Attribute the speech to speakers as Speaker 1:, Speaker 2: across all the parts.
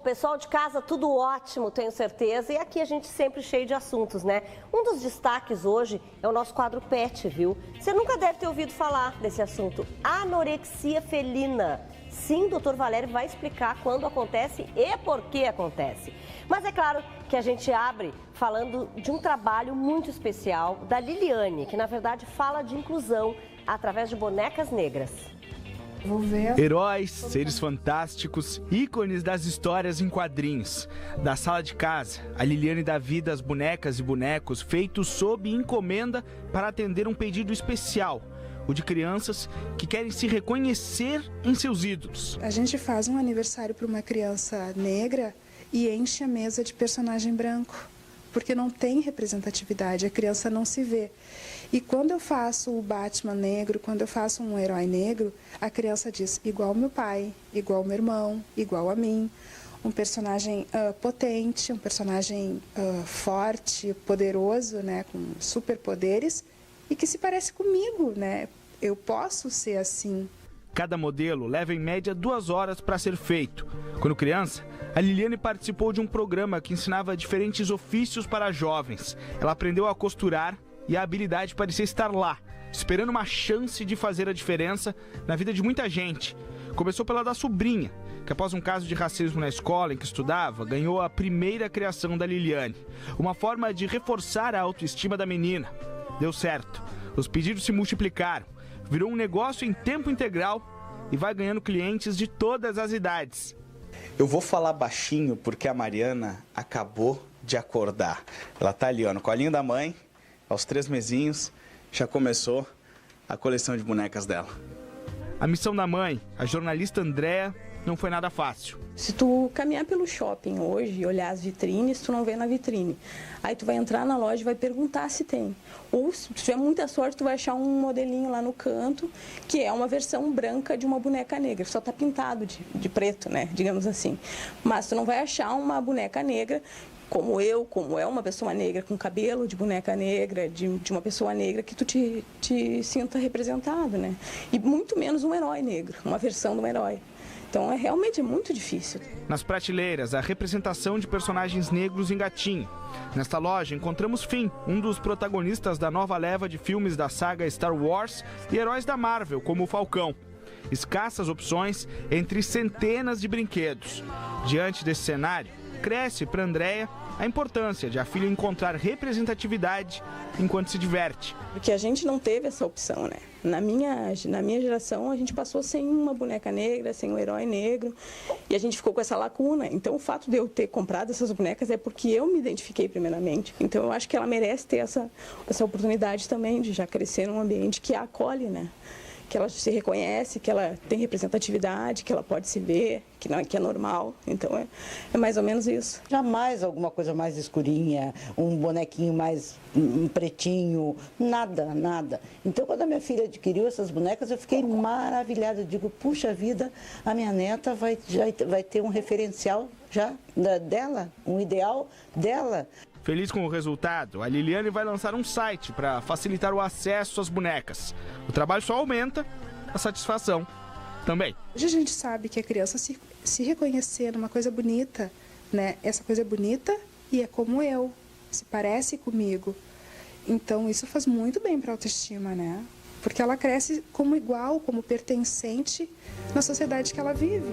Speaker 1: Pessoal de casa, tudo ótimo, tenho certeza. E aqui a gente sempre cheio de assuntos, né? Um dos destaques hoje é o nosso quadro PET, viu? Você nunca deve ter ouvido falar desse assunto, anorexia felina. Sim, doutor Valério vai explicar quando acontece e por que acontece. Mas é claro que a gente abre falando de um trabalho muito especial da Liliane, que na verdade fala de inclusão através de bonecas negras.
Speaker 2: Heróis, seres fantásticos, ícones das histórias em quadrinhos. Da sala de casa, a Liliane dá vida às bonecas e bonecos feitos sob encomenda para atender um pedido especial, o de crianças que querem se reconhecer em seus ídolos.
Speaker 3: A gente faz um aniversário para uma criança negra e enche a mesa de personagem branco, porque não tem representatividade, a criança não se vê. E quando eu faço o Batman negro, quando eu faço um herói negro, a criança diz igual meu pai, igual meu irmão, igual a mim. Um personagem potente, um personagem forte, poderoso, né, com superpoderes e que se parece comigo, né? Eu posso ser assim.
Speaker 2: Cada modelo leva em média 2 horas para ser feito. Quando criança, a Liliane participou de um programa que ensinava diferentes ofícios para jovens. Ela aprendeu a costurar e a habilidade parecia estar lá, esperando uma chance de fazer a diferença na vida de muita gente. Começou pela da sobrinha, que após um caso de racismo na escola em que estudava, ganhou a primeira criação da Liliane. Uma forma de reforçar a autoestima da menina. Deu certo. Os pedidos se multiplicaram. Virou um negócio em tempo integral e vai ganhando clientes de todas as idades.
Speaker 4: Eu vou falar baixinho porque a Mariana acabou de acordar. Ela tá ali, ó, no colinho da mãe, aos 3 mesinhos, já começou a coleção de bonecas dela.
Speaker 2: A missão da mãe, a jornalista Andréa, não foi nada fácil.
Speaker 5: Se tu caminhar pelo shopping hoje e olhar as vitrines, tu não vê na vitrine. Aí tu vai entrar na loja e vai perguntar se tem. Ou se tiver muita sorte, tu vai achar um modelinho lá no canto, que é uma versão branca de uma boneca negra. Só tá pintado de preto, né? Digamos assim. Mas tu não vai achar uma boneca negra como é uma pessoa negra, com cabelo de boneca negra, de uma pessoa negra, que tu te sinta representado, né? E muito menos um herói negro, uma versão de um herói. Então, realmente é muito difícil.
Speaker 2: Nas prateleiras, a representação de personagens negros em gatinho. Nesta loja, encontramos Finn, um dos protagonistas da nova leva de filmes da saga Star Wars e heróis da Marvel, como o Falcão. Escassas opções entre centenas de brinquedos. Diante desse cenário, cresce para Andréa a importância de a filha encontrar representatividade enquanto se diverte.
Speaker 5: Porque a gente não teve essa opção, né? Na minha geração, a gente passou sem uma boneca negra, sem um herói negro, e a gente ficou com essa lacuna. Então, o fato de eu ter comprado essas bonecas é porque eu me identifiquei primeiramente. Então, eu acho que ela merece ter essa oportunidade também de já crescer num ambiente que a acolhe, né? Que ela se reconhece, que ela tem representatividade, que ela pode se ver, que é normal. Então, é mais ou menos isso.
Speaker 6: Jamais alguma coisa mais escurinha, um bonequinho mais pretinho, nada. Então, quando a minha filha adquiriu essas bonecas, eu fiquei maravilhada. Eu digo, puxa vida, a minha neta vai ter um referencial já dela, um ideal dela.
Speaker 2: Feliz com o resultado, a Liliane vai lançar um site para facilitar o acesso às bonecas. O trabalho só aumenta, a satisfação também.
Speaker 3: Hoje a gente sabe que a criança se reconhecer numa coisa bonita, né? Essa coisa é bonita e é como eu, se parece comigo. Então isso faz muito bem para a autoestima, né? Porque ela cresce como igual, como pertencente na sociedade que ela vive.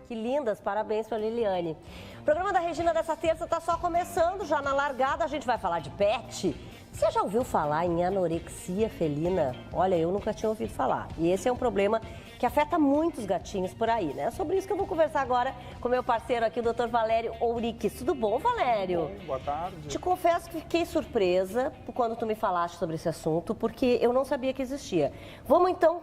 Speaker 1: Que lindas, parabéns para a Liliane. O programa da Regina dessa terça está só começando, já na largada a gente vai falar de pet. Você já ouviu falar em anorexia felina? Olha, eu nunca tinha ouvido falar. E esse é um problema que afeta muitos gatinhos por aí, né? É sobre isso que eu vou conversar agora com meu parceiro aqui, o Dr. Valério Ouriques. Tudo bom, Valério?
Speaker 7: Tudo bom, boa tarde.
Speaker 1: Te confesso que fiquei surpresa quando tu me falaste sobre esse assunto, porque eu não sabia que existia. Vamos então,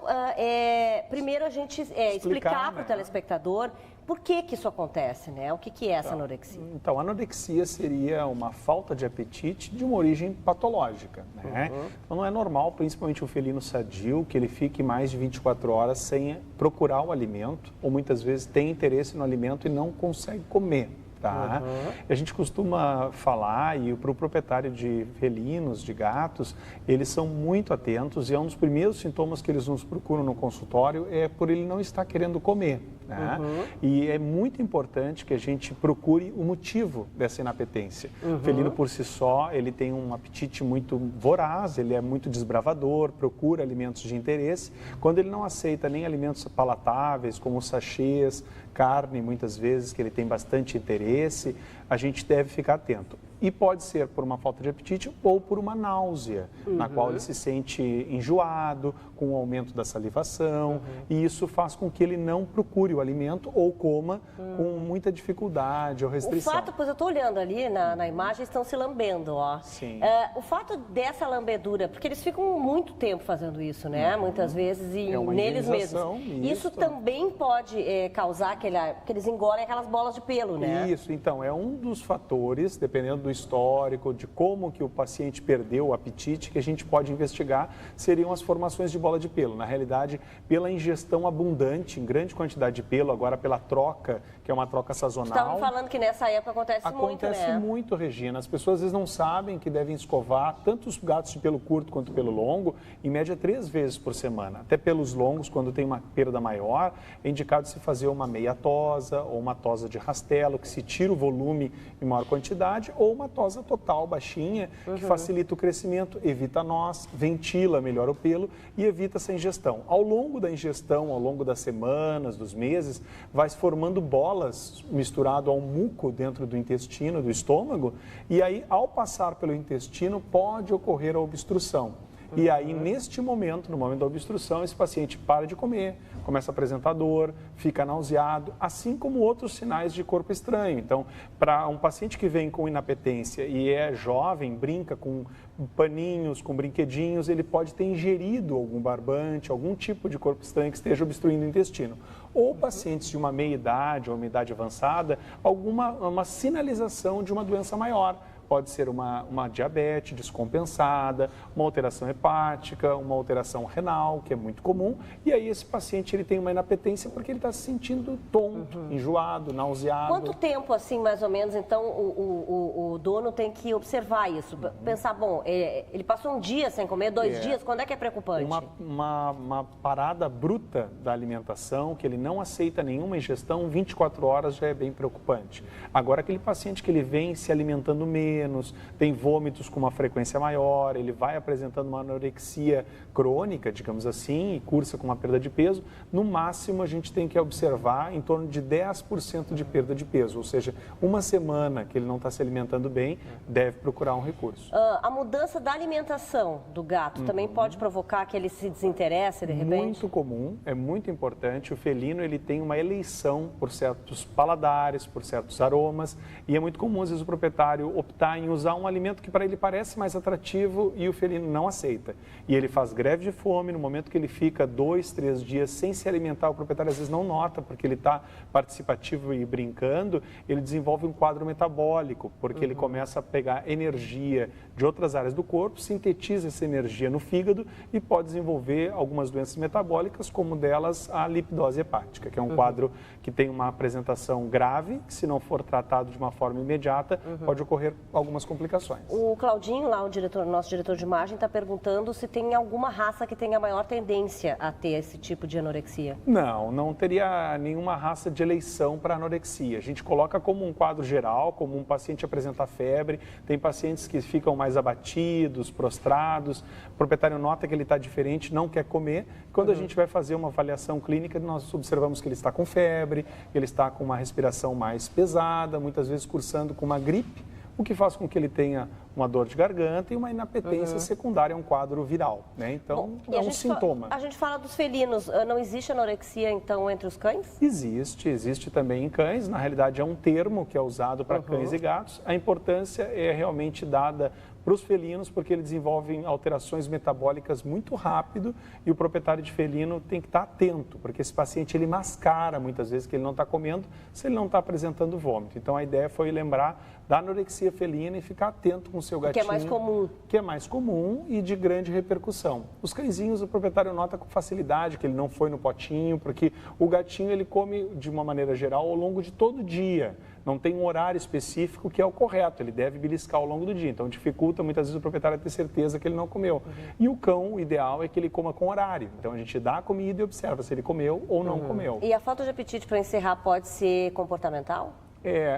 Speaker 1: primeiro a gente explicar para o telespectador por que isso acontece, né? O que é essa anorexia?
Speaker 7: Então, a anorexia seria uma falta de apetite de uma origem patológica, né? Então, não é normal, principalmente o felino sadio, que ele fique mais de 24 horas sem procurar o alimento, ou muitas vezes tem interesse no alimento e não consegue comer. tá? A gente costuma falar, e para o proprietário de felinos, de gatos, eles são muito atentos, e é um dos primeiros sintomas que eles nos procuram no consultório é por ele não estar querendo comer. Né? E é muito importante que a gente procure o motivo dessa inapetência. O felino por si só, ele tem um apetite muito voraz, ele é muito desbravador, procura alimentos de interesse. Quando ele não aceita nem alimentos palatáveis, como sachês, carne, muitas vezes, que ele tem bastante interesse, a gente deve ficar atento. E pode ser por uma falta de apetite ou por uma náusea, na qual ele se sente enjoado, com o aumento da salivação, e isso faz com que ele não procure o alimento ou coma com muita dificuldade ou restrição.
Speaker 1: O fato, pois eu estou olhando ali na imagem, estão se lambendo, ó.
Speaker 7: Sim.
Speaker 1: O fato dessa lambedura, porque eles ficam muito tempo fazendo isso, né? Muitas vezes, e
Speaker 7: É uma
Speaker 1: neles mesmos.
Speaker 7: higienização,
Speaker 1: Isso também pode causar que eles engolem aquelas bolas de pelo, né?
Speaker 7: Isso, então, é um dos fatores, dependendo do histórico, de como que o paciente perdeu o apetite, que a gente pode investigar, seriam as formações de bola de pelo. Na realidade, pela ingestão abundante, em grande quantidade de pelo, agora pela troca, que é uma troca sazonal.
Speaker 1: Estavam falando que nessa época acontece muito, né?
Speaker 7: Acontece muito, Regina. As pessoas às vezes não sabem que devem escovar tanto os gatos de pelo curto quanto pelo longo, em média 3 vezes por semana. Até pelos longos, quando tem uma perda maior, é indicado se fazer uma meia tosa ou uma tosa de rastelo, que se tira o volume em maior quantidade, ou uma tosa total, baixinha, que facilita o crescimento, evita nós, ventila melhor o pelo e evita essa ingestão. Ao longo da ingestão, ao longo das semanas, dos meses, vai se formando bolas misturado ao muco dentro do intestino, do estômago, e aí, ao passar pelo intestino, pode ocorrer a obstrução. E aí, neste momento, no momento da obstrução, esse paciente para de comer, começa a apresentar dor, fica nauseado, assim como outros sinais de corpo estranho. Então, para um paciente que vem com inapetência e é jovem, brinca com paninhos, com brinquedinhos, ele pode ter ingerido algum barbante, algum tipo de corpo estranho que esteja obstruindo o intestino. Ou pacientes de uma meia-idade ou uma idade avançada, uma sinalização de uma doença maior. Pode ser uma diabetes descompensada, uma alteração hepática, uma alteração renal, que é muito comum. E aí esse paciente ele tem uma inapetência porque ele está se sentindo tonto, enjoado, nauseado.
Speaker 1: Quanto tempo, assim, mais ou menos, então, o dono tem que observar isso? Pensar, bom, ele passou um dia sem comer, 2 dias, quando é que é preocupante?
Speaker 7: Uma parada bruta da alimentação, que ele não aceita nenhuma ingestão, 24 horas já é bem preocupante. Agora, aquele paciente que ele vem se alimentando menos, tem vômitos com uma frequência maior, ele vai apresentando uma anorexia crônica, digamos assim, e cursa com uma perda de peso, no máximo a gente tem que observar em torno de 10% de perda de peso, ou seja, uma semana que ele não está se alimentando bem, deve procurar um recurso.
Speaker 1: A mudança da alimentação do gato também pode provocar que ele se desinteresse de repente?
Speaker 7: Muito comum, é muito importante. O felino ele tem uma eleição por certos paladares, por certos aromas, e é muito comum às vezes o proprietário optar em usar um alimento que para ele parece mais atrativo e o felino não aceita. E ele faz greve de fome, no momento que ele fica 2, 3 dias sem se alimentar, o proprietário às vezes não nota, porque ele está participativo e brincando, ele desenvolve um quadro metabólico, porque ele começa a pegar energia de outras áreas do corpo, sintetiza essa energia no fígado e pode desenvolver algumas doenças metabólicas, como delas a lipidose hepática, que é um quadro que tem uma apresentação grave, que se não for tratado de uma forma imediata, pode ocorrer algumas complicações.
Speaker 1: O Claudinho, lá, nosso diretor de imagem, está perguntando se tem alguma raça que tenha maior tendência a ter esse tipo de anorexia.
Speaker 7: Não teria nenhuma raça de eleição para anorexia. A gente coloca como um quadro geral, como um paciente apresentar febre, tem pacientes que ficam mais abatidos, prostrados, o proprietário nota que ele está diferente, não quer comer. Quando a gente vai fazer uma avaliação clínica, nós observamos que ele está com febre, que ele está com uma respiração mais pesada, muitas vezes cursando com uma gripe, o que faz com que ele tenha uma dor de garganta e uma inapetência secundária, um quadro viral, né? Então, é um sintoma.
Speaker 1: A gente fala dos felinos, não existe anorexia, então, entre os cães?
Speaker 7: Existe também em cães, na realidade é um termo que é usado para cães e gatos. A importância é realmente dada para os felinos, porque eles desenvolvem alterações metabólicas muito rápido e o proprietário de felino tem que estar atento, porque esse paciente ele mascara muitas vezes que ele não está comendo se ele não está apresentando vômito. Então a ideia foi lembrar da anorexia felina e ficar atento com o seu gatinho.
Speaker 1: Que é mais comum.
Speaker 7: Que é mais comum e de grande repercussão. Os cãezinhos, o proprietário nota com facilidade que ele não foi no potinho, porque o gatinho ele come de uma maneira geral ao longo de todo o dia. não tem um horário específico que é o correto, ele deve beliscar ao longo do dia, então dificulta muitas vezes o proprietário ter certeza que ele não comeu. E o cão, o ideal é que ele coma com horário, então a gente dá a comida e observa se ele comeu ou não comeu.
Speaker 1: E a falta de apetite, para encerrar, pode ser comportamental?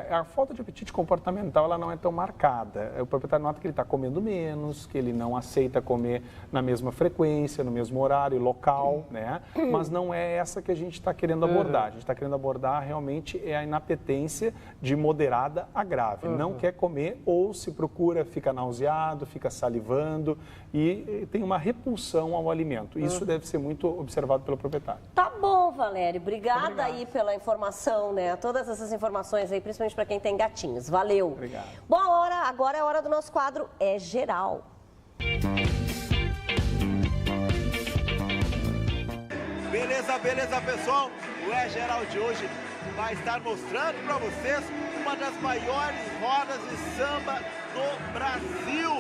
Speaker 7: A falta de apetite comportamental ela não é tão marcada. O proprietário nota que ele está comendo menos, que ele não aceita comer na mesma frequência, no mesmo horário, local, né? Mas não é essa que a gente está querendo abordar. A gente está querendo abordar realmente a inapetência de moderada a grave. Não quer comer ou se procura, fica nauseado, fica salivando e tem uma repulsão ao alimento. Isso deve ser muito observado pelo proprietário.
Speaker 1: Tá bom, Valério. Obrigada aí pela informação, né? Todas essas informações aí, principalmente para quem tem gatinhos. Valeu.
Speaker 7: Obrigado.
Speaker 1: Bom, agora é a hora do nosso quadro É Geral.
Speaker 8: Beleza, pessoal? O É Geral de hoje vai estar mostrando para vocês uma das maiores rodas de samba do Brasil.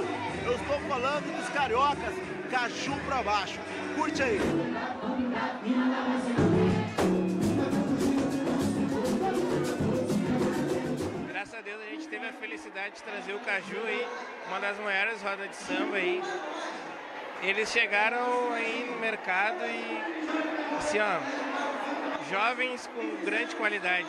Speaker 8: Eu estou falando dos cariocas, Caju pra baixo. Curte aí.
Speaker 9: Graças a Deus a gente teve a felicidade de trazer o Caju aí, uma das maiores rodas de samba aí. Eles chegaram aí no mercado e, assim, ó, jovens com grande qualidade.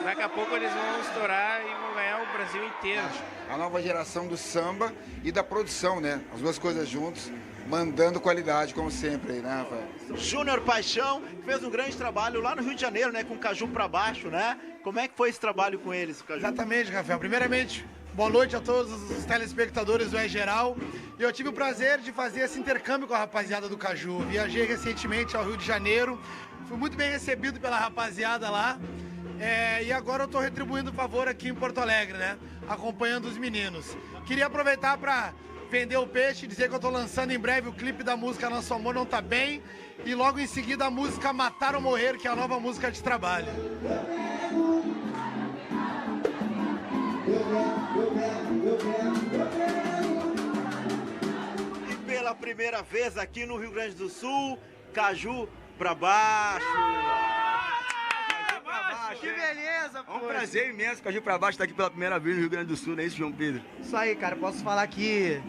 Speaker 9: Daqui a pouco eles vão estourar e vão ganhar o Brasil inteiro.
Speaker 10: A nova geração do samba e da produção, né? As duas coisas juntos, mandando qualidade, como sempre, aí, né, Rafael?
Speaker 8: Júnior Paixão fez um grande trabalho lá no Rio de Janeiro, né? Com o Caju pra baixo, né? Como é que foi esse trabalho com eles, Caju?
Speaker 11: Exatamente, Rafael. Primeiramente, boa noite a todos os telespectadores do É Geral. Eu tive o prazer de fazer esse intercâmbio com a rapaziada do Caju. Viajei recentemente ao Rio de Janeiro, fui muito bem recebido pela rapaziada lá. E agora eu estou retribuindo o favor aqui em Porto Alegre, né? Acompanhando os meninos. Queria aproveitar para vender o peixe e dizer que eu estou lançando em breve o clipe da música Nosso Amor Não Tá Bem e logo em seguida a música Matar ou Morrer, que é a nova música de trabalho.
Speaker 8: E pela primeira vez aqui no Rio Grande do Sul, Caju pra baixo.
Speaker 12: Que beleza, pô!
Speaker 13: É um prazer imenso, Caju pra baixo, estar aqui pela primeira vez no Rio Grande do Sul, não é isso, João Pedro?
Speaker 12: Isso aí, cara, posso falar que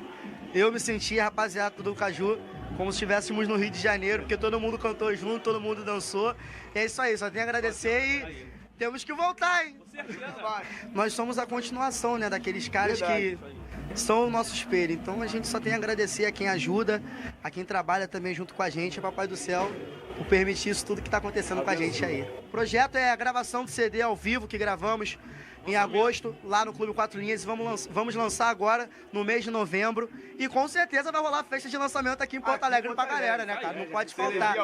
Speaker 12: eu me senti, rapaziada do Caju, como se estivéssemos no Rio de Janeiro, porque todo mundo cantou junto, todo mundo dançou. E é isso aí, só tenho a agradecer e temos que voltar, hein? Com certeza. Nós somos a continuação, né, daqueles caras que são o nosso espelho. Então a gente só tem a agradecer a quem ajuda, a quem trabalha também junto com a gente, a Papai do Céu, por permitir isso tudo que está acontecendo com a gente aí. O projeto é a gravação do CD ao vivo que gravamos em agosto, lá no Clube 4 Linhas. Vamos lançar agora no mês de novembro. E com certeza vai rolar festa de lançamento aqui em Porto Alegre pra galera, né, cara? Não pode faltar.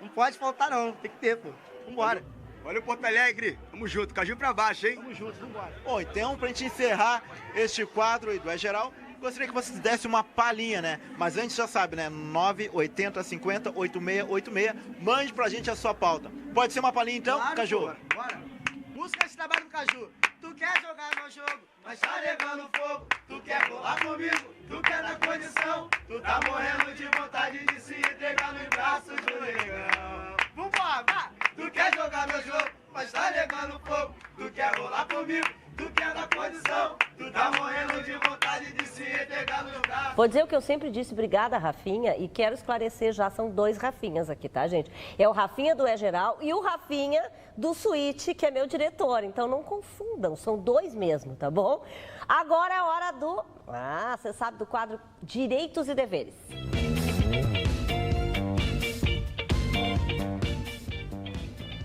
Speaker 12: Não pode faltar, não. Tem que ter, pô. Vambora.
Speaker 13: Olha o Porto Alegre. Tamo junto. Caju pra baixo, hein?
Speaker 12: Tamo junto, vambora.
Speaker 8: Bom, então, pra gente encerrar este quadro aí do É Geral, gostaria que vocês dessem uma palhinha, né? Mas antes já sabe, né? 980 50 8686. Mande pra gente a sua pauta. Pode ser uma palhinha então,
Speaker 12: Claro,
Speaker 8: Caju?
Speaker 12: Bora. Busca esse trabalho do Caju. Tu quer jogar meu jogo, mas tá levando fogo. Tu quer colar comigo, tu quer dar condição. Tu tá morrendo de vontade de se entregar nos braços do negão. Vambora, vai! Tu quer jogar meu jogo, mas tá levando fogo. Tu quer rolar comigo, tu quer dar condição. Tu tá morrendo de vontade de se entregar nos braços.
Speaker 1: Vou dizer o que eu sempre disse, obrigada, Rafinha, e quero esclarecer já, são dois Rafinhas aqui, tá, gente? É o Rafinha do É Geral e o Rafinha do Suíte, que é meu diretor, então não confundam, são dois mesmo, tá bom? Agora é a hora do... você sabe, do quadro Direitos e Deveres.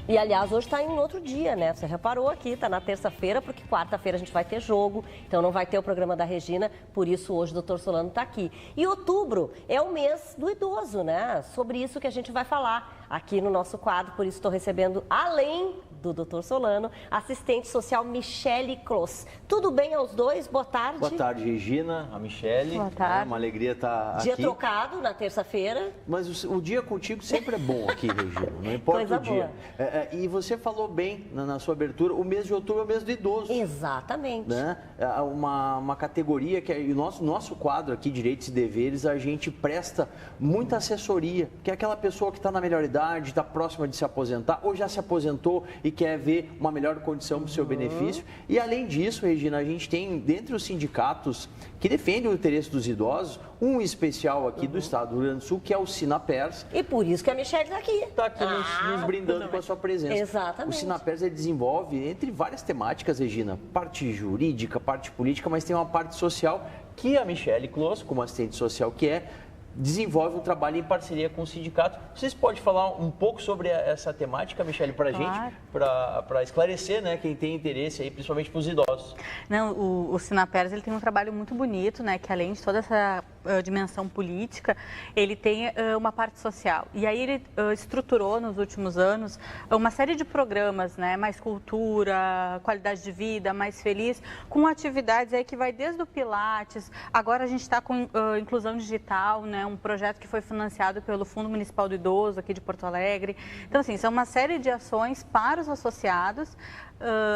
Speaker 1: E, aliás, hoje está em outro dia, né? Você reparou aqui, está na terça-feira, porque quarta-feira a gente vai ter jogo, então não vai ter o programa da Regina, por isso hoje o Dr. Solano está aqui. E outubro é o mês do idoso, né? Sobre isso que a gente vai falar aqui no nosso quadro, por isso estou recebendo, além do Dr. Solano, assistente social Michele Clos. Tudo bem aos dois? Boa tarde.
Speaker 14: Boa tarde, Regina, a Michele.
Speaker 1: Boa tarde.
Speaker 14: É uma alegria estar aqui.
Speaker 1: Dia trocado na terça-feira.
Speaker 14: Mas o dia contigo sempre é bom aqui, Regina, não importa
Speaker 1: Coisa
Speaker 14: o dia.
Speaker 1: boa.
Speaker 14: E você falou bem na sua abertura, o mês de outubro é o mês do idoso.
Speaker 1: Exatamente.
Speaker 14: Né? Uma categoria que o nosso quadro aqui, Direitos e Deveres, a gente presta muita assessoria, que é aquela pessoa que está na melhor idade, está próxima de se aposentar, ou já se aposentou e quer ver uma melhor condição para o seu benefício. E além disso, Regina, a gente tem, dentre os sindicatos que defendem o interesse dos idosos, um especial aqui do estado do Rio Grande do Sul, que é o Sinapers.
Speaker 1: E por isso que a Michelle está aqui.
Speaker 14: Está aqui nos brindando com a sua presença.
Speaker 1: Exatamente.
Speaker 14: O Sinapers desenvolve, entre várias temáticas, Regina, parte jurídica, parte política, mas tem uma parte social que a Michelle Close, como assistente social que é, desenvolve um trabalho em parceria com o sindicato. Vocês podem falar um pouco sobre essa temática, Michelle, para a gente, para esclarecer, né, quem tem interesse aí, principalmente para os idosos.
Speaker 15: Não, o Sinapers, ele tem um trabalho muito bonito, né, que além de toda essa dimensão política, ele tem uma parte social. E aí ele estruturou nos últimos anos uma série de programas, né, mais cultura, qualidade de vida, mais feliz, com atividades aí que vai desde o Pilates, agora a gente está com inclusão digital, né, um projeto que foi financiado pelo Fundo Municipal do Idoso aqui de Porto Alegre. Então, assim, são uma série de ações para os associados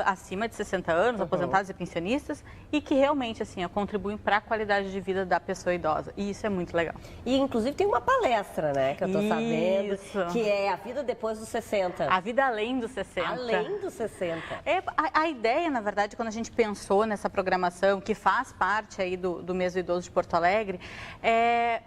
Speaker 15: acima de 60 anos, aposentados e pensionistas, e que realmente, assim, contribuem para a qualidade de vida da pessoa idosa. E isso é muito legal.
Speaker 1: E, inclusive, tem uma palestra, né, que eu estou sabendo, que é a vida depois dos 60.
Speaker 15: A vida além dos 60.
Speaker 1: Além dos 60.
Speaker 15: A ideia, na verdade, quando a gente pensou nessa programação, que faz parte aí do mês do idoso de Porto Alegre, é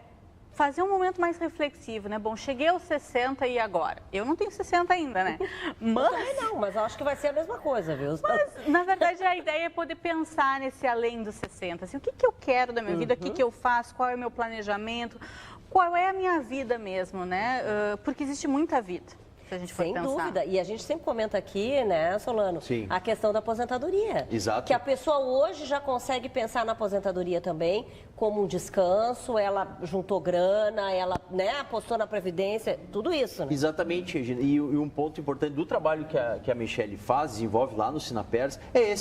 Speaker 15: fazer um momento mais reflexivo, né? Bom, cheguei aos 60 e agora? Eu não tenho 60 ainda, né?
Speaker 1: Mas também não, mas eu acho que vai ser a mesma coisa, viu?
Speaker 15: Mas, na verdade, a ideia é poder pensar nesse além dos 60. Assim, o que eu quero da minha vida? O que eu faço? Qual é o meu planejamento? Qual é a minha vida mesmo, né? Porque existe muita vida. Se a gente for pensar.
Speaker 1: Sem dúvida. E a gente sempre comenta aqui, né, Solano, a questão da aposentadoria.
Speaker 14: Exato.
Speaker 1: Que a pessoa hoje já consegue pensar na aposentadoria também como um descanso, ela juntou grana, ela, né, apostou na Previdência, tudo isso, né?
Speaker 14: Exatamente, Regina. E um ponto importante do trabalho que a Michelle faz, desenvolve lá no Sinapers,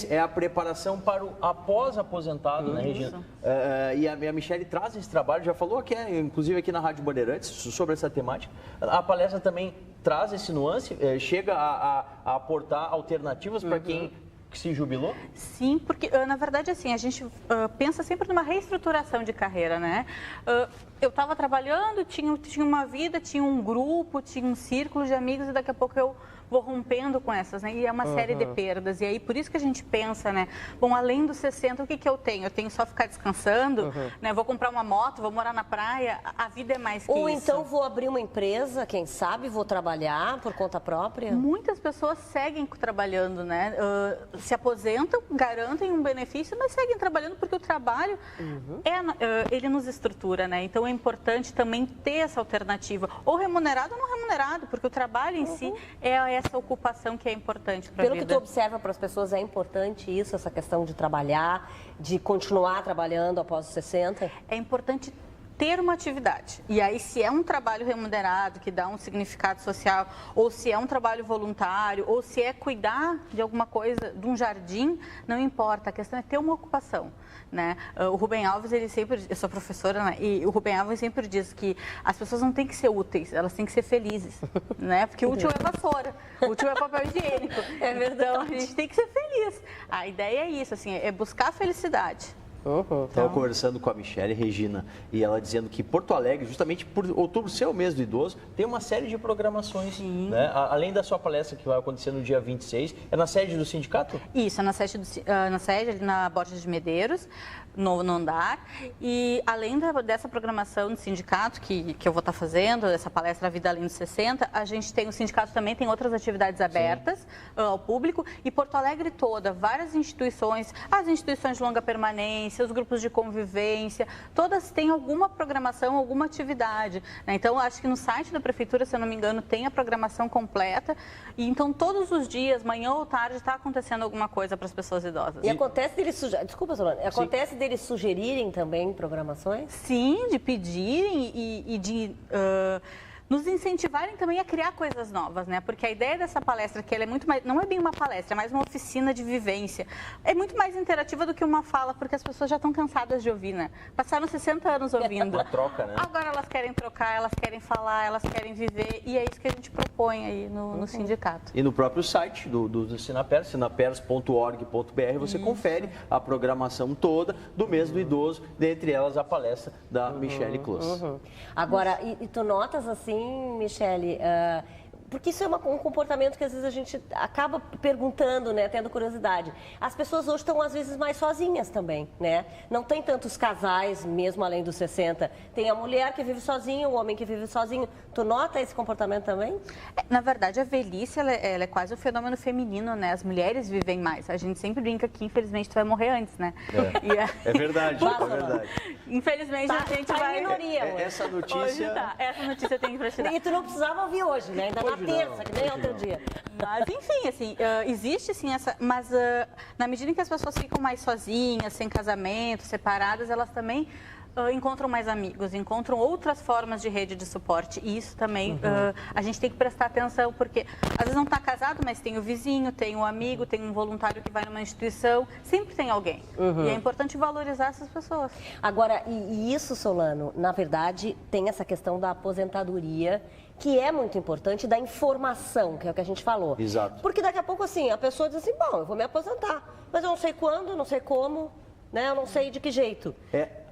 Speaker 14: é a preparação para o após-aposentado, né, Regina? E a Michelle traz esse trabalho, já falou aqui, inclusive aqui na Rádio Bandeirantes, sobre essa temática. A palestra também traz esse nuance, chega a aportar alternativas para quem se jubilou?
Speaker 15: Sim, porque, na verdade, assim, a gente pensa sempre numa reestruturação de carreira, né? Eu estava trabalhando, tinha uma vida, tinha um grupo, tinha um círculo de amigos e daqui a pouco eu vou rompendo com essas, né? E é uma série de perdas. E aí, por isso que a gente pensa, né? Bom, além dos 60, o que eu tenho? Eu tenho só ficar descansando, né? Vou comprar uma moto, vou morar na praia. A vida é mais que isso.
Speaker 1: Ou então vou abrir uma empresa, quem sabe, vou trabalhar por conta própria.
Speaker 15: Muitas pessoas seguem trabalhando, né? Se aposentam, garantem um benefício, mas seguem trabalhando porque o trabalho, ele nos estrutura, né? Então, é importante também ter essa alternativa. Ou remunerado ou não remunerado, porque o trabalho em si é essa ocupação que é importante para a vida.
Speaker 1: Pelo que tu observa para as pessoas, é importante isso, essa questão de trabalhar, de continuar trabalhando após os 60?
Speaker 15: É importante ter uma atividade. E aí, se é um trabalho remunerado, que dá um significado social, ou se é um trabalho voluntário, ou se é cuidar de alguma coisa, de um jardim, não importa. A questão é ter uma ocupação, né? O Rubem Alves, ele sempre... Eu sou professora, né? E o Rubem Alves sempre diz que as pessoas não têm que ser úteis, elas têm que ser felizes, né? Porque útil é vassoura, útil é papel higiênico.
Speaker 1: É verdade.
Speaker 15: Então, a gente tem que ser feliz. A ideia é isso, assim, é buscar a felicidade.
Speaker 14: Estava conversando com a Michelle, Regina, e ela dizendo que Porto Alegre, justamente por outubro ser o mês do idoso, tem uma série de programações, né? Além da sua palestra que vai acontecer no dia 26, é na sede do sindicato?
Speaker 15: Isso, é na sede ali na Borges de Medeiros, no andar, e além dessa programação do sindicato que eu vou estar fazendo, essa palestra A Vida Além dos 60, a gente tem, o sindicato também tem outras atividades abertas ao público, e Porto Alegre toda, várias instituições, as instituições de longa permanência, os grupos de convivência, todas têm alguma programação, alguma atividade, né? Então, acho que no site da Prefeitura, se eu não me engano, tem a programação completa, e então todos os dias, manhã ou tarde, está acontecendo alguma coisa para as pessoas idosas.
Speaker 1: E acontece deles acontece deles sugerirem também programações?
Speaker 15: Sim, de pedirem e de nos incentivarem também a criar coisas novas, né? Porque a ideia dessa palestra, que ela é muito mais, não é bem uma palestra, é mais uma oficina de vivência, é muito mais interativa do que uma fala, porque as pessoas já estão cansadas de ouvir, né? Passaram 60 anos ouvindo.
Speaker 14: Uma troca, né?
Speaker 15: Agora elas querem trocar, elas querem falar, elas querem viver, e é isso que a gente propõe aí no sindicato.
Speaker 14: E no próprio site do Sinapers, sinapers.org.br, você confere a programação toda do mês do idoso, dentre elas a palestra da Michele Close.
Speaker 1: Agora, e tu notas assim, Michele, porque isso é um comportamento que às vezes a gente acaba perguntando, né, tendo curiosidade. As pessoas hoje estão às vezes mais sozinhas também, né? Não tem tantos casais, mesmo além dos 60. Tem a mulher que vive sozinha, o homem que vive sozinho. Tu nota esse comportamento também?
Speaker 15: Na verdade, a velhice, ela é quase um fenômeno feminino, né? As mulheres vivem mais. A gente sempre brinca que, infelizmente, tu vai morrer antes, né?
Speaker 14: É verdade, é verdade.
Speaker 15: Infelizmente, a gente vai...
Speaker 1: em minoria.
Speaker 14: Essa notícia...
Speaker 15: Hoje tá. Essa notícia tem que te dar.
Speaker 1: E tu não precisava ouvir hoje, né? Ainda na terça, que nem outro dia.
Speaker 15: Mas, enfim, assim, existe, sim, essa... Mas, na medida em que as pessoas ficam mais sozinhas, sem casamento, separadas, elas também... encontram mais amigos, encontram outras formas de rede de suporte. E isso também a gente tem que prestar atenção, porque às vezes não está casado, mas tem o vizinho, tem um amigo, tem um voluntário que vai numa instituição, sempre tem alguém. E é importante valorizar essas pessoas.
Speaker 1: Agora, e isso, Solano, na verdade, tem essa questão da aposentadoria, que é muito importante, da informação, que é o que a gente falou.
Speaker 14: Exato.
Speaker 1: Porque daqui a pouco, assim, a pessoa diz assim, bom, eu vou me aposentar, mas eu não sei quando, não sei como, né? Eu não sei de que jeito.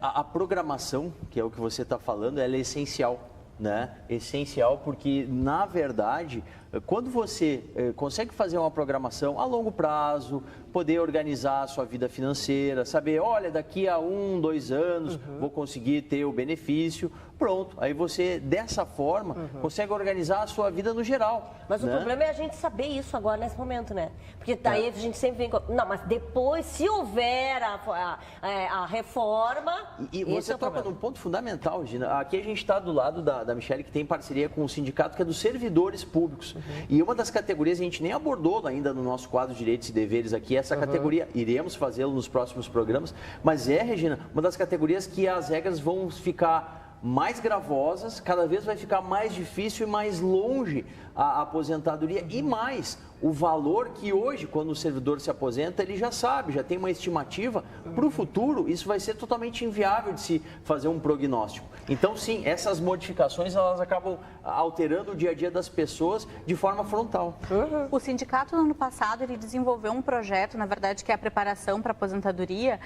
Speaker 14: A programação, que é o que você está falando, ela é essencial, né? Essencial porque, na verdade, quando você consegue fazer uma programação a longo prazo, poder organizar a sua vida financeira, saber, olha, daqui a 1, 2 anos vou conseguir ter o benefício, pronto. Aí você, dessa forma, consegue organizar a sua vida no geral.
Speaker 1: Mas o problema é a gente saber isso agora, nesse momento, né? Porque daí a gente sempre vem com... Não, mas depois, se houver a reforma...
Speaker 14: E você toca num ponto fundamental, Regina. Aqui a gente está do lado da Michele, que tem parceria com o sindicato, que é dos servidores públicos. E uma das categorias, a gente nem abordou ainda no nosso quadro de Direitos e Deveres aqui, essa categoria, iremos fazê-lo nos próximos programas, mas Regina, uma das categorias que as regras vão ficar mais gravosas, cada vez vai ficar mais difícil e mais longe a aposentadoria e mais o valor que hoje, quando o servidor se aposenta, ele já sabe, já tem uma estimativa. Para o futuro, isso vai ser totalmente inviável de se fazer um prognóstico. Então, sim, essas modificações, elas acabam alterando o dia a dia das pessoas de forma frontal.
Speaker 15: O sindicato, no ano passado, ele desenvolveu um projeto, na verdade, que é a preparação para a aposentadoria,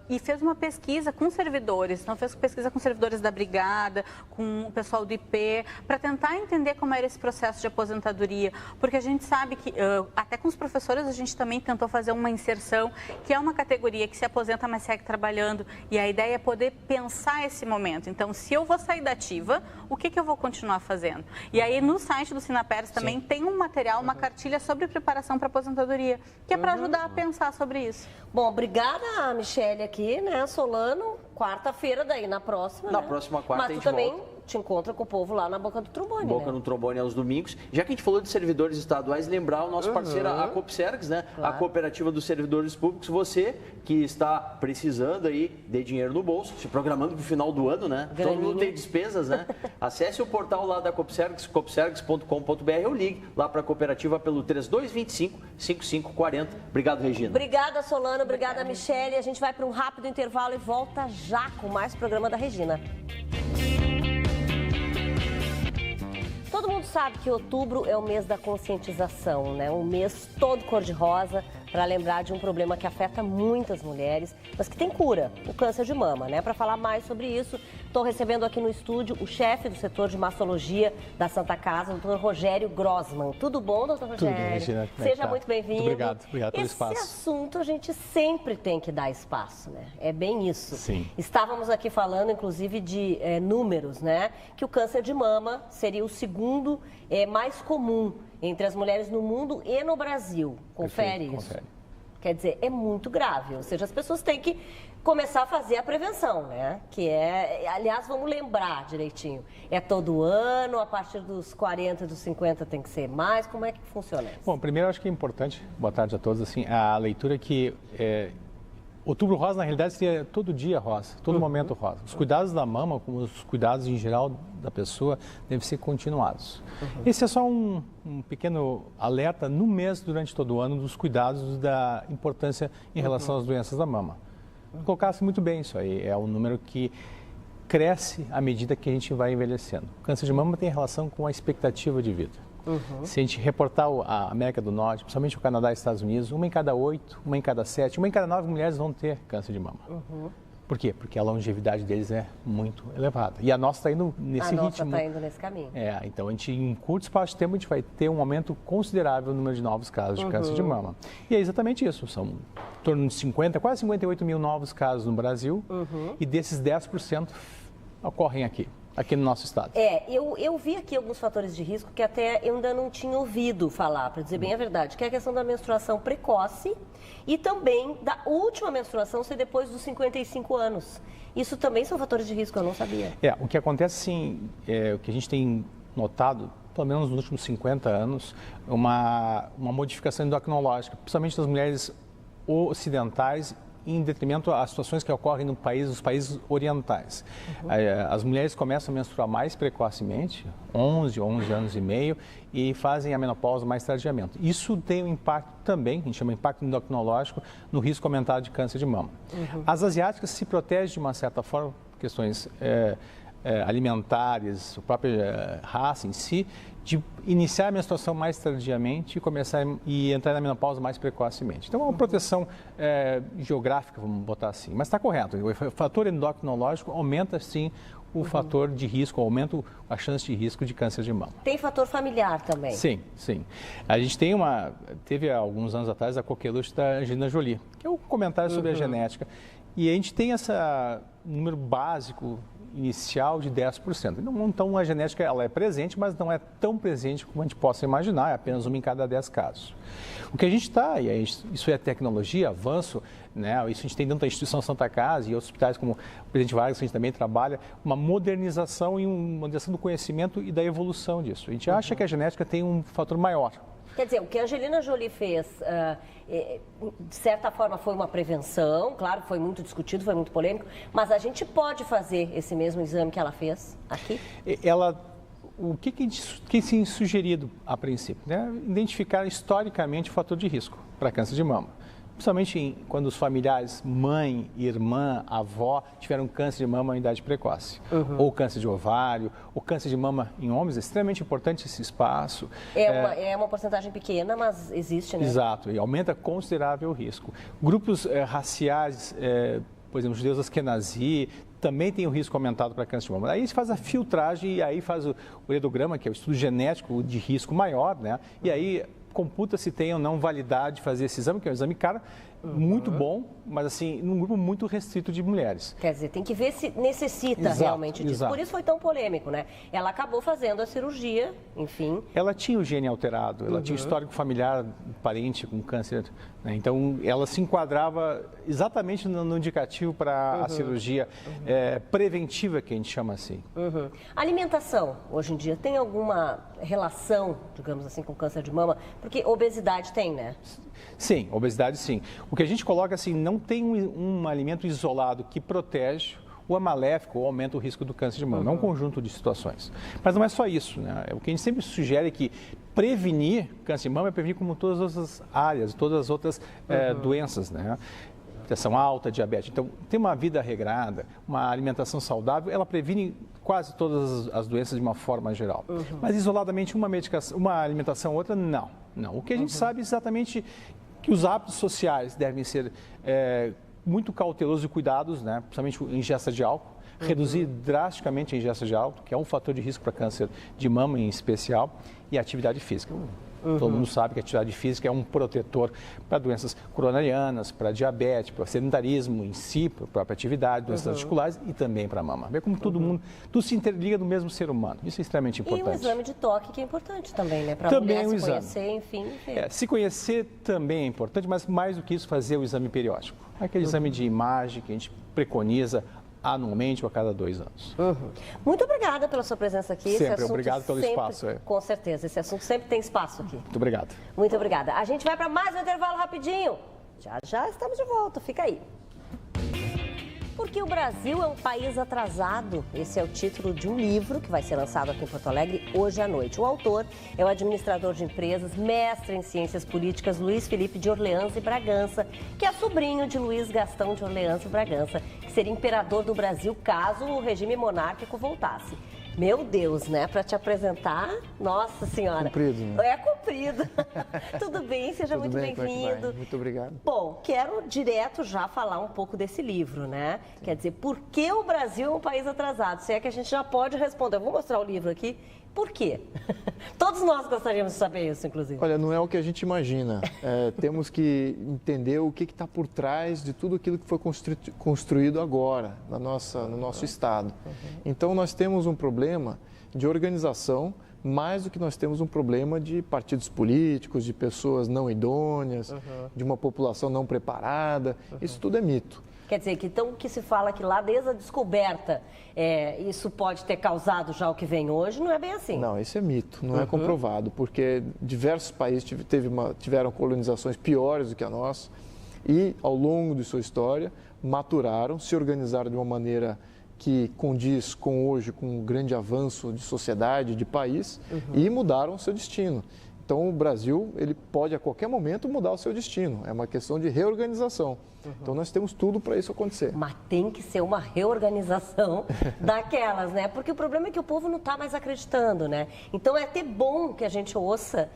Speaker 15: e fez uma pesquisa com servidores. Então, fez pesquisa com servidores da Brigada, com o pessoal do IP, para tentar entender como era esse processo de aposentadoria, porque a gente sabe que, até com os professores, a gente também tentou fazer uma inserção, que é uma categoria que se aposenta, mas segue trabalhando, e a ideia é poder pensar esse momento. Então, se eu vou sair da ativa, o que eu vou continuar fazendo? E aí, no site do Sinapers também tem um material, uma cartilha sobre preparação para aposentadoria, que é para ajudar a pensar sobre isso.
Speaker 1: Bom, obrigada, Michele, aqui, né, Solano, quarta-feira daí, na próxima,
Speaker 14: Na
Speaker 1: né?
Speaker 14: próxima quarta
Speaker 1: Mas
Speaker 14: a gente
Speaker 1: tu também
Speaker 14: volta.
Speaker 1: te encontra com o povo lá na Boca do Trombone,
Speaker 14: Boca no Trombone aos domingos. Já que a gente falou de servidores estaduais, lembrar o nosso parceiro, a Copsergs, né? Claro. A Cooperativa dos Servidores Públicos. Você que está precisando aí de dinheiro no bolso, se programando para o final do ano, né? Todo mundo tem despesas, né? Acesse o portal lá da Copsergs, copsergs.com.br ou ligue lá para a cooperativa pelo 3225-5540. Obrigado, Regina.
Speaker 1: Obrigada, Solano. Obrigada, Michele. A gente vai para um rápido intervalo e volta já com mais programa da Regina. Todo mundo sabe que outubro é o mês da conscientização, né? Um mês todo cor-de-rosa para lembrar de um problema que afeta muitas mulheres, mas que tem cura, o câncer de mama, né? Para falar mais sobre isso, estou recebendo aqui no estúdio o chefe do setor de mastologia da Santa Casa, o Dr. Rogério Grossman. Tudo bom, doutor Rogério?
Speaker 16: Tudo bem, Regina.
Speaker 1: Seja muito bem-vindo.
Speaker 16: Obrigado pelo espaço.
Speaker 1: Esse assunto a gente sempre tem que dar espaço, né? É bem isso.
Speaker 16: Sim.
Speaker 1: Estávamos aqui falando, inclusive, de números, né? Que o câncer de mama seria o segundo mais comum entre as mulheres no mundo e no Brasil. Confere
Speaker 16: Perfeito,
Speaker 1: isso?
Speaker 16: confere.
Speaker 1: Quer dizer, é muito grave. Ou seja, as pessoas têm que começar a fazer a prevenção, né? Que aliás, vamos lembrar direitinho. É todo ano, a partir dos 40, dos 50 tem que ser mais. Como é que funciona isso?
Speaker 16: Bom, primeiro eu acho que é importante, boa tarde a todos, assim, a leitura que Outubro Rosa, na realidade, seria todo dia rosa, todo momento rosa. Os cuidados da mama, como os cuidados em geral da pessoa, devem ser continuados. Esse é só um pequeno alerta no mês, durante todo o ano, dos cuidados da importância em relação às doenças da mama. Colocasse muito bem isso aí, é um número que cresce à medida que a gente vai envelhecendo. O câncer de mama tem relação com a expectativa de vida. Se a gente reportar a América do Norte, principalmente o Canadá e os Estados Unidos, 1 em cada 8, 1 em cada 7, 1 em cada 9 mulheres vão ter câncer de mama. Por quê? Porque a longevidade deles é muito elevada. E a nossa está indo nesse ritmo.
Speaker 1: A nossa está indo nesse caminho.
Speaker 16: Então, em curto espaço de tempo, a gente vai ter um aumento considerável no número de novos casos de câncer de mama. E é exatamente isso. São em torno de 50, quase 58 mil novos casos no Brasil. E desses 10% ocorrem aqui no nosso estado.
Speaker 1: Eu vi aqui alguns fatores de risco que até eu ainda não tinha ouvido falar, para dizer bem a verdade, que é a questão da menstruação precoce e também da última menstruação ser depois dos 55 anos. Isso também são fatores de risco, eu não sabia.
Speaker 16: O que acontece, sim, o que a gente tem notado, pelo menos nos últimos 50 anos, uma modificação endocrinológica, principalmente das mulheres ocidentais, em detrimento às situações que ocorrem nos países orientais. As mulheres começam a menstruar mais precocemente, 11 anos e meio, e fazem a menopausa mais tardiamente. Isso tem um impacto também, a gente chama de impacto endocrinológico, no risco aumentado de câncer de mama. As asiáticas se protegem de uma certa forma, questões alimentares, a própria raça em si, de iniciar a menstruação mais tardiamente e entrar na menopausa mais precocemente. Então, é uma proteção geográfica, vamos botar assim. Mas está correto, o fator endocrinológico aumenta, sim, o fator de risco, aumenta a chance de risco de câncer de mama.
Speaker 1: Tem fator familiar também?
Speaker 16: Sim. A gente teve há alguns anos atrás a coqueluche da Angelina Jolie, que é um comentário sobre a genética. E a gente tem esse número básico inicial de 10%. Então, a genética ela é presente, mas não é tão presente como a gente possa imaginar, é apenas 1 em cada 10 casos. O que a gente está, e isso é tecnologia, avanço, né? Isso a gente tem dentro da instituição Santa Casa e outros hospitais como o Presidente Vargas, que a gente também trabalha, uma modernização e uma modernização do conhecimento e da evolução disso. A gente acha que a genética tem um fator maior.
Speaker 1: Quer dizer, o que a Angelina Jolie fez, de certa forma, foi uma prevenção, claro, foi muito discutido, foi muito polêmico, mas a gente pode fazer esse mesmo exame que ela fez aqui?
Speaker 16: O que tem sugerido a princípio? Né? Identificar historicamente o fator de risco para câncer de mama. Principalmente quando os familiares, mãe, irmã, avó, tiveram câncer de mama em idade precoce. Ou câncer de ovário, ou câncer de mama em homens, é extremamente importante esse espaço.
Speaker 1: É uma porcentagem pequena, mas existe, né?
Speaker 16: Exato, e aumenta considerável o risco. Grupos raciais, por exemplo, judeus Askenazi, também tem o risco aumentado para câncer de mama. Aí se faz a filtragem e aí faz o uredograma, que é o estudo genético de risco maior, né? E aí computa se tem ou não validade de fazer esse exame, que é um exame cara, muito bom, mas assim, num grupo muito restrito de mulheres.
Speaker 1: Quer dizer, tem que ver se necessita realmente disso. Por isso foi tão polêmico, né? Ela acabou fazendo a cirurgia, enfim.
Speaker 16: Ela tinha o gene alterado, ela tinha o histórico familiar, parente com câncer, né? Então ela se enquadrava exatamente no indicativo para a cirurgia preventiva, que a gente chama assim.
Speaker 1: Alimentação, hoje em dia, tem alguma relação, digamos assim, com câncer de mama? Porque obesidade tem, né?
Speaker 16: Sim, obesidade sim. O que a gente coloca assim, não tem um alimento isolado que protege ou é maléfico ou aumenta o risco do câncer de mama. É um conjunto de situações. Mas não é só isso, né? O que a gente sempre sugere é que prevenir câncer de mama é prevenir como todas as outras áreas, todas as outras doenças, né? Pressão alta, diabetes. Então, ter uma vida regrada, uma alimentação saudável, ela previne quase todas as doenças de uma forma geral. Mas isoladamente uma alimentação ou outra, não. O que a gente sabe é exatamente que os hábitos sociais devem ser muito cautelosos e cuidados, né? Principalmente a ingesta de álcool, reduzir drasticamente a ingesta de álcool, que é um fator de risco para câncer de mama em especial, e a atividade física. Todo mundo sabe que a atividade física é um protetor para doenças coronarianas, para diabetes, para sedentarismo em si, para a própria atividade, doenças articulares e também para a mama. Vê como todo mundo, tudo se interliga no mesmo ser humano. Isso é extremamente importante.
Speaker 1: E o exame de toque, que é importante também, né? Para a mulher se conhecer, enfim.
Speaker 16: Se conhecer também é importante, mas mais do que isso, fazer o exame periódico. Aquele exame de imagem que a gente preconiza anualmente ou a cada 2 anos.
Speaker 1: Muito obrigada pela sua presença aqui.
Speaker 16: Sempre, obrigado pelo espaço.
Speaker 1: Com certeza, esse assunto sempre tem espaço aqui.
Speaker 16: Muito obrigado.
Speaker 1: Muito obrigada. A gente vai para mais um intervalo rapidinho. Já estamos de volta, fica aí. Porque o Brasil é um país atrasado. Esse é o título de um livro que vai ser lançado aqui em Porto Alegre hoje à noite. O autor é o administrador de empresas, mestre em ciências políticas, Luiz Felipe de Orleans e Bragança, que é sobrinho de Luiz Gastão de Orleans e Bragança, que seria imperador do Brasil caso o regime monárquico voltasse. Meu Deus, né? Para te apresentar, nossa senhora.
Speaker 17: Comprido, né?
Speaker 1: É comprido. Tudo bem? Seja muito bem-vindo.
Speaker 17: Muito obrigado.
Speaker 1: Bom, quero direto já falar um pouco desse livro, né? Quer dizer, por que o Brasil é um país atrasado? Se é que a gente já pode responder. Eu vou mostrar o livro aqui. Por quê? Todos nós gostaríamos de saber isso, inclusive.
Speaker 17: Olha, não é o que a gente imagina. Temos que entender o que está por trás de tudo aquilo que foi construído agora no nosso Estado. Então, nós temos um problema de organização, mais do que nós temos um problema de partidos políticos, de pessoas não idôneas, de uma população não preparada. Isso tudo é mito.
Speaker 1: Quer dizer, que então que se fala que lá desde a descoberta isso pode ter causado já o que vem hoje, não é bem assim.
Speaker 17: Não, isso é mito, não é comprovado, porque diversos países tiveram colonizações piores do que a nossa e, ao longo de sua história, maturaram, se organizaram de uma maneira que condiz com hoje, com um grande avanço de sociedade, de país, e mudaram o seu destino. Então, o Brasil, ele pode a qualquer momento mudar o seu destino. É uma questão de reorganização. Então, nós temos tudo para isso acontecer.
Speaker 1: Mas tem que ser uma reorganização daquelas, né? Porque o problema é que o povo não está mais acreditando, né? Então, é até bom que a gente ouça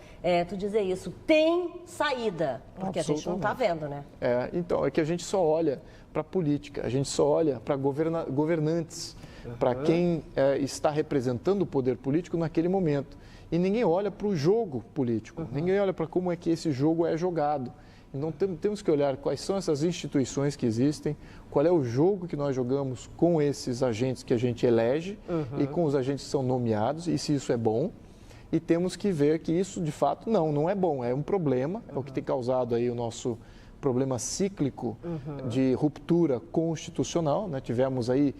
Speaker 1: tu dizer isso. Tem saída, porque a gente não está vendo, né?
Speaker 17: Então, é que a gente só olha para a política, a gente só olha para governantes, para quem está representando o poder político naquele momento. E ninguém olha para o jogo político, ninguém olha para como é que esse jogo é jogado. Então temos que olhar quais são essas instituições que existem, qual é o jogo que nós jogamos com esses agentes que a gente elege e com os agentes que são nomeados, e se isso é bom. E temos que ver que isso, de fato, não é bom, é um problema, é o que tem causado aí o nosso problema cíclico de ruptura constitucional, né? Tivemos aí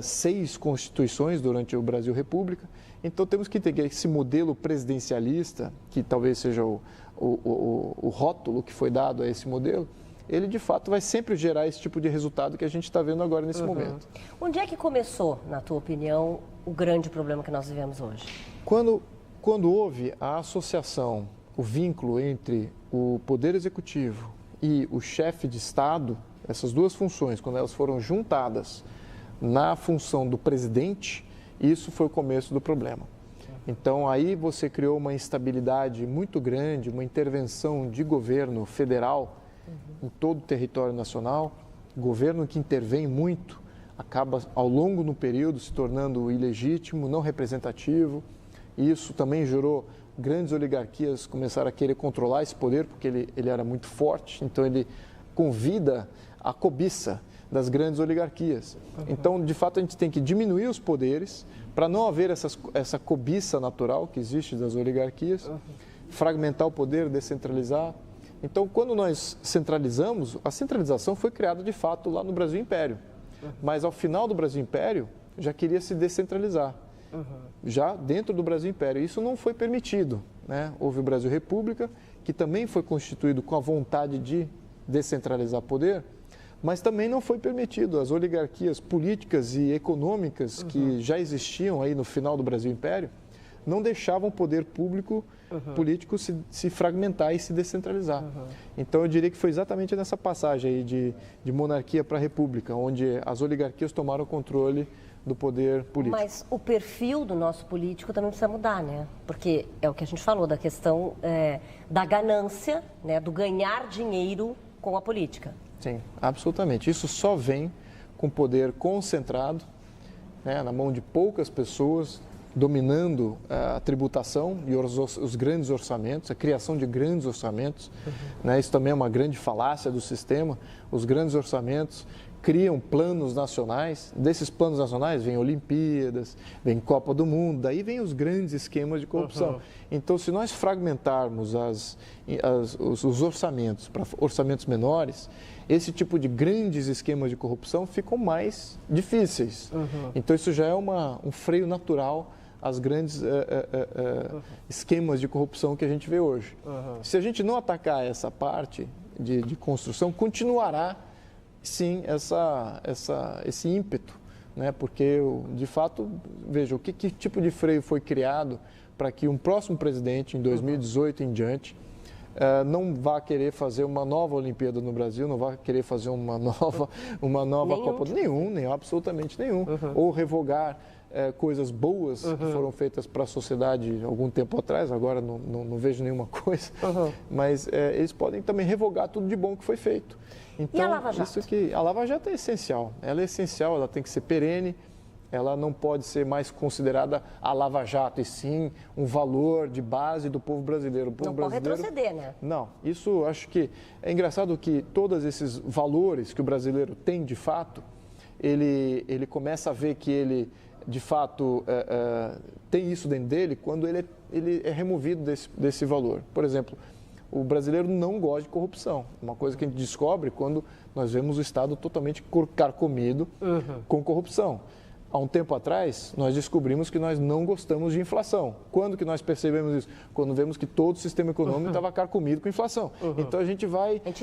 Speaker 17: 6 constituições durante o Brasil República. Então, temos que entender que esse modelo presidencialista, que talvez seja o rótulo que foi dado a esse modelo, ele, de fato, vai sempre gerar esse tipo de resultado que a gente está vendo agora nesse momento.
Speaker 1: Onde é que começou, na tua opinião, o grande problema que nós vivemos hoje?
Speaker 17: Quando houve a associação, o vínculo entre o Poder Executivo e o chefe de Estado, essas duas funções, quando elas foram juntadas na função do presidente, isso foi o começo do problema. Então, aí você criou uma instabilidade muito grande, uma intervenção de governo federal em todo o território nacional, governo que intervém muito, acaba ao longo do período se tornando ilegítimo, não representativo. Isso também gerou grandes oligarquias começaram a querer controlar esse poder, porque ele era muito forte, então ele convida a cobiça das grandes oligarquias. Então, de fato, a gente tem que diminuir os poderes para não haver essa cobiça natural que existe das oligarquias, fragmentar o poder, descentralizar. Então, quando nós centralizamos, a centralização foi criada, de fato, lá no Brasil Império. Mas, ao final do Brasil Império, já queria se descentralizar. Já dentro do Brasil Império. Isso não foi permitido, né? Houve o Brasil República, que também foi constituído com a vontade de descentralizar poder, mas também não foi permitido. As oligarquias políticas e econômicas que já existiam aí no final do Brasil Império não deixavam o poder político se fragmentar e se descentralizar. Então, eu diria que foi exatamente nessa passagem aí de monarquia para república, onde as oligarquias tomaram o controle do poder político.
Speaker 1: Mas o perfil do nosso político também precisa mudar, né? Porque é o que a gente falou, da questão da ganância, né? Do ganhar dinheiro com a política.
Speaker 17: Sim, absolutamente. Isso só vem com poder concentrado, né? Na mão de poucas pessoas, dominando a tributação e os grandes orçamentos, a criação de grandes orçamentos. Né? Isso também é uma grande falácia do sistema. Os grandes orçamentos criam planos nacionais, desses planos nacionais vem Olimpíadas, vem Copa do Mundo, daí vem os grandes esquemas de corrupção. Então, se nós fragmentarmos os orçamentos para orçamentos menores, esse tipo de grandes esquemas de corrupção ficam mais difíceis. Então, isso já é um freio natural às grandes esquemas de corrupção que a gente vê hoje. Se a gente não atacar essa parte de construção, continuará sim, esse ímpeto, né? Porque, de fato, veja, que tipo de freio foi criado para que um próximo presidente, em 2018 em diante, não vá querer fazer uma nova Olimpíada no Brasil, não vá querer fazer uma nova Copa, nenhum, absolutamente nenhum, ou revogar coisas boas que foram feitas para a sociedade algum tempo atrás, agora não vejo nenhuma coisa, mas eles podem também revogar tudo de bom que foi feito. Então,
Speaker 1: e a Lava Jato?
Speaker 17: A Lava Jato é essencial, ela é essencial, ela tem que ser perene, ela não pode ser mais considerada a Lava Jato, e sim um valor de base do povo brasileiro.
Speaker 1: Não pode retroceder, né?
Speaker 17: Não, isso acho que é engraçado que todos esses valores que o brasileiro tem de fato, ele começa a ver que ele de fato tem isso dentro dele quando ele é removido desse valor. Por exemplo, o brasileiro não gosta de corrupção. Uma coisa que a gente descobre quando nós vemos o Estado totalmente carcomido com corrupção. Há um tempo atrás, nós descobrimos que nós não gostamos de inflação. Quando que nós percebemos isso? Quando vemos que todo o sistema econômico estava carcomido com inflação. Então a gente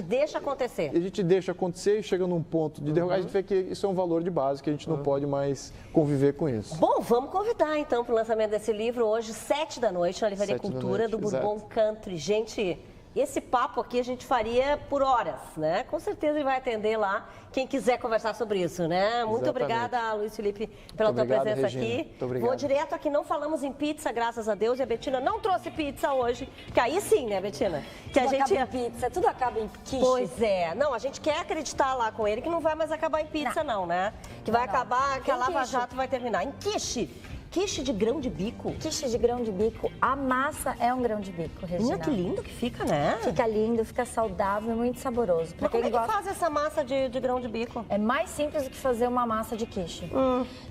Speaker 1: deixa acontecer.
Speaker 17: A gente deixa acontecer e chega num ponto de derrogar, a gente vê que isso é um valor de base, que a gente não pode mais conviver com isso.
Speaker 1: Bom, vamos convidar então para o lançamento desse livro hoje, 7 da noite, na Livraria Cultura do Bourbon Country. Gente, esse papo aqui a gente faria por horas, né? Com certeza ele vai atender lá quem quiser conversar sobre isso, né? Muito obrigada, Luiz Felipe, pela tua presença aqui.
Speaker 17: Muito obrigado.
Speaker 1: Vou direto aqui, não falamos em pizza, graças a Deus, e a Betina não trouxe pizza hoje, que aí sim, né, Betina? Que
Speaker 18: tudo acaba em pizza, tudo acaba em quiche.
Speaker 1: Pois é. Não, a gente quer acreditar lá com ele que não vai mais acabar em pizza, não, né? Que vai acabar, que a Lava Jato vai terminar em quiche. Quiche de grão de bico?
Speaker 18: Quiche de grão de bico. A massa é um grão de bico, Regina.
Speaker 1: Menina, que lindo que fica, né?
Speaker 18: Fica lindo, fica saudável e muito saboroso.
Speaker 1: Mas como é que faz essa massa de grão de bico?
Speaker 18: É mais simples do que fazer uma massa de quiche.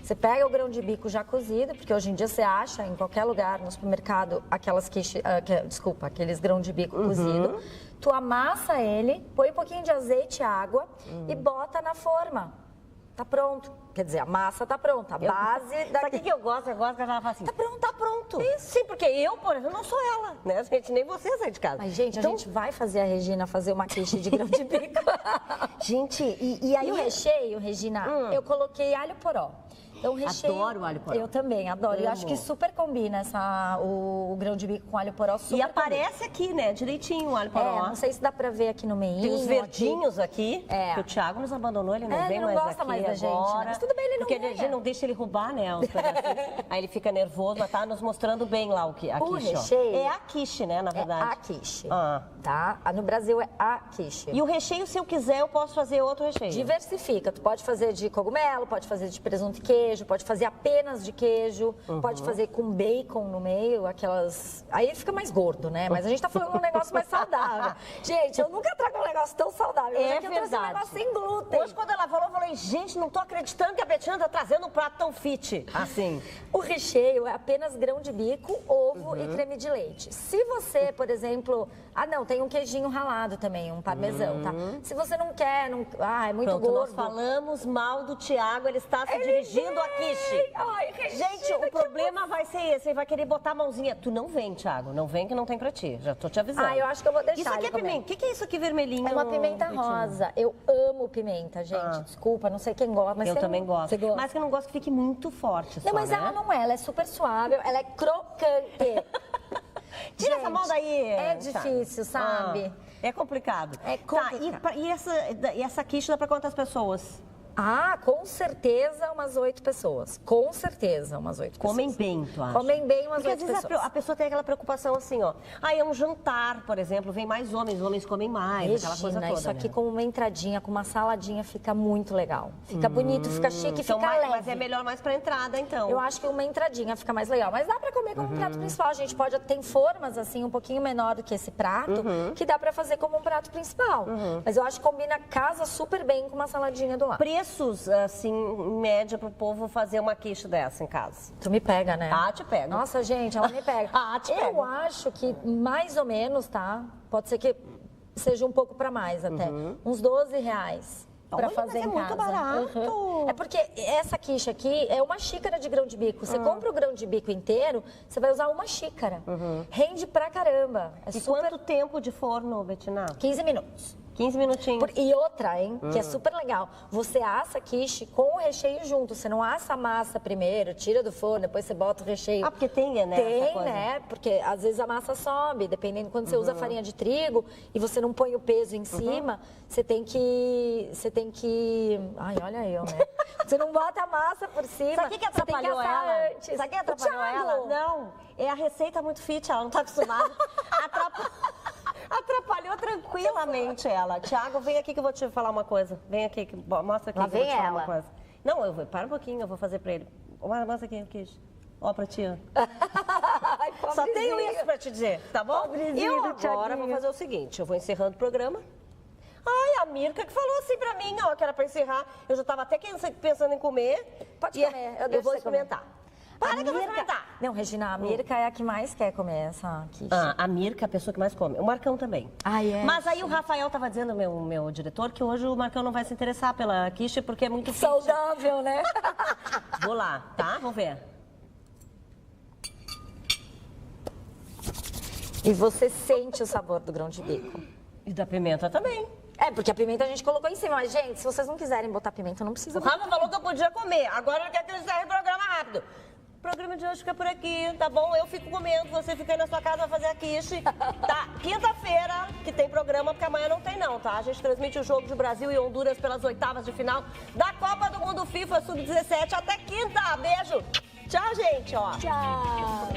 Speaker 18: Você pega o grão de bico já cozido, porque hoje em dia você acha em qualquer lugar, no supermercado, aqueles grão de bico cozido. Tu amassa ele, põe um pouquinho de azeite e água e bota na forma. Tá pronto. Quer dizer, a massa tá pronta. A base da...
Speaker 1: Sabe o que eu gosto? Eu gosto que ela fala assim,
Speaker 18: tá pronto.
Speaker 1: Tá pronto. Isso. Sim, porque eu, por exemplo, não sou ela, né? Gente, nem você sai de casa.
Speaker 18: Mas, gente, então... a gente vai fazer a Regina fazer uma quiche de grão de bico.
Speaker 1: Gente, e aí...
Speaker 18: E o recheio, Regina, eu coloquei alho poró. Então, o recheio...
Speaker 1: Adoro o alho poró.
Speaker 18: Eu também, adoro. Eu acho que super combina o grão de bico com alho poró. Super
Speaker 1: e aparece aqui, né? Direitinho o alho poró.
Speaker 18: Não sei se dá pra ver aqui no meio.
Speaker 1: Tem os verdinhos aqui. Que o Thiago nos abandonou, ele não vem mais aqui.
Speaker 18: Ele não gosta mais da gente, né? Mas tudo bem, ele não
Speaker 1: Porque a gente não deixa ele roubar, né? Aí ele fica nervoso, mas tá nos mostrando bem lá a quiche,
Speaker 18: recheio...
Speaker 1: É a quiche, né, na verdade.
Speaker 18: É a quiche, tá? No Brasil é a quiche.
Speaker 1: E o recheio, se eu quiser, eu posso fazer outro recheio?
Speaker 18: Diversifica. Tu pode fazer de cogumelo, pode fazer de presunto e queijo, pode fazer apenas de queijo, pode fazer com bacon no meio, aquelas... Aí fica mais gordo, né? Mas a gente tá falando de um negócio mais saudável. Gente, eu nunca trago um negócio tão saudável.
Speaker 1: É
Speaker 18: verdade.
Speaker 1: Eu trouxe um negócio sem glúten. Hoje, quando ela falou, eu falei, gente, não tô acreditando que a Betina tá trazendo um prato tão fit. Assim.
Speaker 18: O recheio é apenas grão de bico, ovo e creme de leite. Se você, por exemplo... tem um queijinho ralado também, um parmesão, tá? Se você não quer, é muito gordo.
Speaker 1: Nós falamos mal do Thiago, ele está se dirigindo a quiche.
Speaker 18: Ai,
Speaker 1: gente, o problema vai ser esse, ele vai querer botar a mãozinha. Tu não vem, Thiago, não vem que não tem pra ti, já tô te avisando.
Speaker 18: Eu acho que eu vou deixar.
Speaker 1: Isso aqui é pimenta, o que é isso aqui vermelhinho?
Speaker 18: É uma pimenta rosa, eu amo pimenta, gente, desculpa, não sei quem gosta, mas
Speaker 1: eu também gosto. Mas que eu não gosto que fique muito forte só,
Speaker 18: mas ela não é, ela é super suave, ela é crocante.
Speaker 1: Tira essa mão daí.
Speaker 18: É difícil, sabe?
Speaker 1: É complicado.
Speaker 18: É complicado.
Speaker 1: Tá, e essa quiche dá pra quantas pessoas?
Speaker 18: Com certeza umas 8 pessoas. Com certeza umas 8 pessoas.
Speaker 1: Comem bem, tu acha?
Speaker 18: Comem bem umas 8 pessoas.
Speaker 1: Porque às vezes a pessoa tem aquela preocupação assim, ó. É um jantar, por exemplo, vem mais homens, os homens comem mais,
Speaker 18: Regina,
Speaker 1: aquela coisa toda.
Speaker 18: Isso aqui com uma entradinha, com uma saladinha, fica muito legal. Fica bonito, fica chique, fica leve.
Speaker 1: Mas é melhor mais pra entrada, então.
Speaker 18: Eu acho que uma entradinha fica mais legal. Mas dá pra comer como um prato principal. A gente pode... Tem formas, assim, um pouquinho menor do que esse prato, que dá pra fazer como um prato principal. Mas eu acho que casa super bem com uma saladinha do lado.
Speaker 1: Preços, assim, em média, pro povo fazer uma quiche dessa em casa.
Speaker 18: Tu me pega, né?
Speaker 1: Te pego.
Speaker 18: Nossa, gente, ela me pega.
Speaker 1: Te pego.
Speaker 18: Eu acho que mais ou menos, tá? Pode ser que seja um pouco pra mais até. Uns R$12 pra fazer em casa.
Speaker 1: Muito barato.
Speaker 18: É porque essa quiche aqui é uma xícara de grão de bico. Você compra o grão de bico inteiro, você vai usar uma xícara. Rende pra caramba.
Speaker 1: E quanto tempo de forno, Betina?
Speaker 18: 15 minutos.
Speaker 1: 15 minutinhos.
Speaker 18: E outra, hein, que é super legal. Você assa a quiche com o recheio junto. Você não assa a massa primeiro, tira do forno, depois você bota o recheio.
Speaker 1: Ah, porque tem, né?
Speaker 18: Tem, né? Porque às vezes a massa sobe, dependendo quando você usa farinha de trigo e você não põe o peso em cima, você tem que... Ai, olha eu, né? Você não bota a massa por cima.
Speaker 1: Sabe o que atrapalhou ela? Sabe o que atrapalhou ela? Não, é a receita muito fit, ela não tá acostumada. Atrapalhou tranquilamente ela. Tiago, vem aqui que eu vou te falar uma coisa. Vem aqui, mostra aqui
Speaker 18: Lá
Speaker 1: que eu vou
Speaker 18: vem
Speaker 1: te falar
Speaker 18: ela.
Speaker 1: uma coisa. Não, para um pouquinho, eu vou fazer pra ele. Mostra aqui, Kish. Ó, pra ti.
Speaker 18: Ai,
Speaker 1: Só tenho isso pra te dizer, tá bom?
Speaker 18: Pobrezinho
Speaker 1: Eu
Speaker 18: do
Speaker 1: agora
Speaker 18: Thiaguinho.
Speaker 1: vou fazer o seguinte, eu vou encerrando o programa. Ai, a Mirka que falou assim pra mim, ó, que era pra encerrar. Eu já tava até pensando em comer.
Speaker 18: Pode
Speaker 1: E
Speaker 18: comer, eu
Speaker 1: eu
Speaker 18: deixo
Speaker 1: vou
Speaker 18: você comer.
Speaker 1: experimentar. Para que eu vou experimentar.
Speaker 18: Não, Regina, a Mirka é a que mais quer comer essa quiche.
Speaker 1: A Mirka é a pessoa que mais come. O Marcão também.
Speaker 18: É?
Speaker 1: Mas aí o Rafael tava dizendo, meu diretor, que hoje o Marcão não vai se interessar pela quiche porque é muito fit.
Speaker 18: Saudável, né?
Speaker 1: Vou lá, tá? Vamos ver.
Speaker 18: E você sente o sabor do grão de bico.
Speaker 1: E da pimenta também.
Speaker 18: É, porque a pimenta a gente colocou em cima. Mas, gente, se vocês não quiserem botar pimenta, não precisa.
Speaker 1: O Rafa falou que eu podia comer. Agora ele quer que ele encerre o programa rápido. O programa de hoje fica por aqui, tá bom? Eu fico comendo, você fica aí na sua casa, vai fazer a quiche. Tá? Quinta-feira, que tem programa, porque amanhã não tem não, tá? A gente transmite o jogo de Brasil e Honduras pelas oitavas de final da Copa do Mundo FIFA Sub-17. Até quinta. Beijo. Tchau, gente. Ó.
Speaker 18: Tchau.